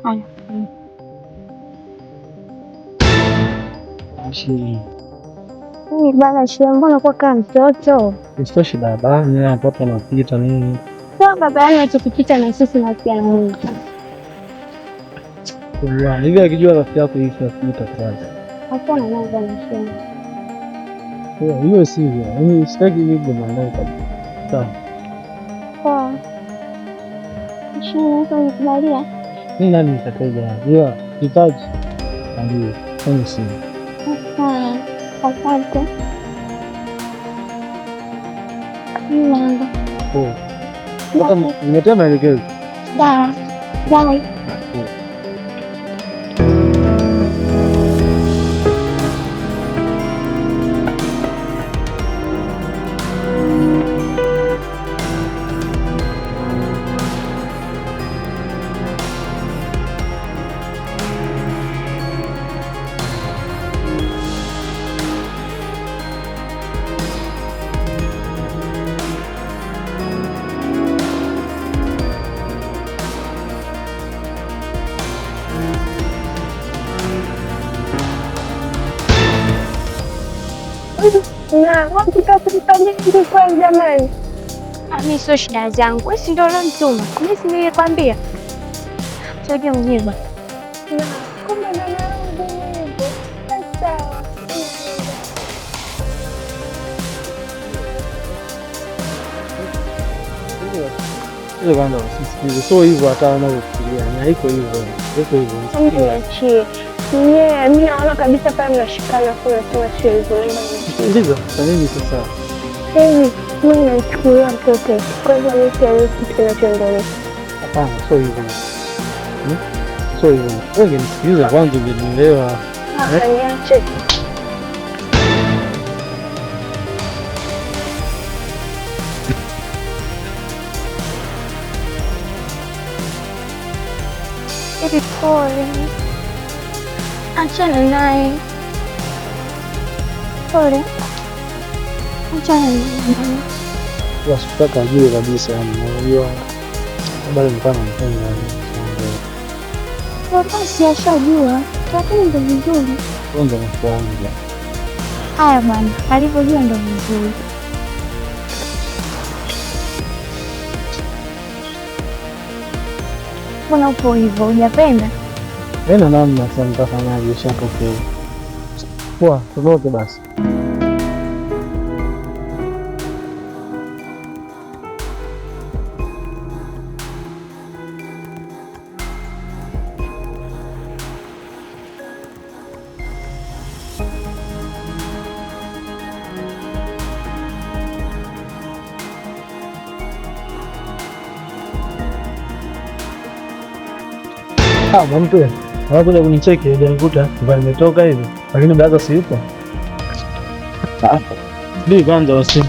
Haya. Mimi bana shia, mbona kwa kama mtoto? Sio shida bana, hapo napita nini? Sio baba yangu atakupita na sisi na pia na mimi. Kwa hivi akijua rafiki yako hivi tunapita kwanza. Hapana na bana shia. Hiyo sivyo. Mimi sitaki hivyo maana kabisa. Sawa. Poa. Shia unikubalia? Mimi nani nitakaje? Hiyo kitaji. Ndio. Kama si. Asante. Mwanzo. Sasa nimetea maelekezo. Sawa. Bye. Jamani, mimi sio shida zangu. Wewe si ndio unanituma? Mimi si nilikwambia. Sio mjiba. Kumbe ndio narudi hivyo. Sawa. Ile banda usisikize. Sio hivyo hata unavyofikiria. Na iko hivyo. Iko hivyo. Mimi naona kabisa pale mnashikana kule sema sio hivyo. Ndizo, kwa nini sasa? Mimi nachukulia mtoto. Kwa hivyo mimi siwezi kinachoendelea. Hapana, sio hivyo. Sio hivyo. Wewe nisikilize kwanza unielewa. Niache. Hivi pole. Achana naye. Pole. Achana naye. Wasitaka ajue kabisa unajua. Bado nilikuwa nampenda. Basi ashajua. Lakini ndio vizuri. Kwanza nafahamu. Haya bwana, alivyojua ndio vizuri. Mbona upo hivyo? Hujapenda? Haina namna, sasa nitafanyaje? Ishatokea. Poa, tuloke basi. Mtu anakuja kunicheki nikuta nimetoka hivi, lakini brother si yupo. Ndio kwanza wasi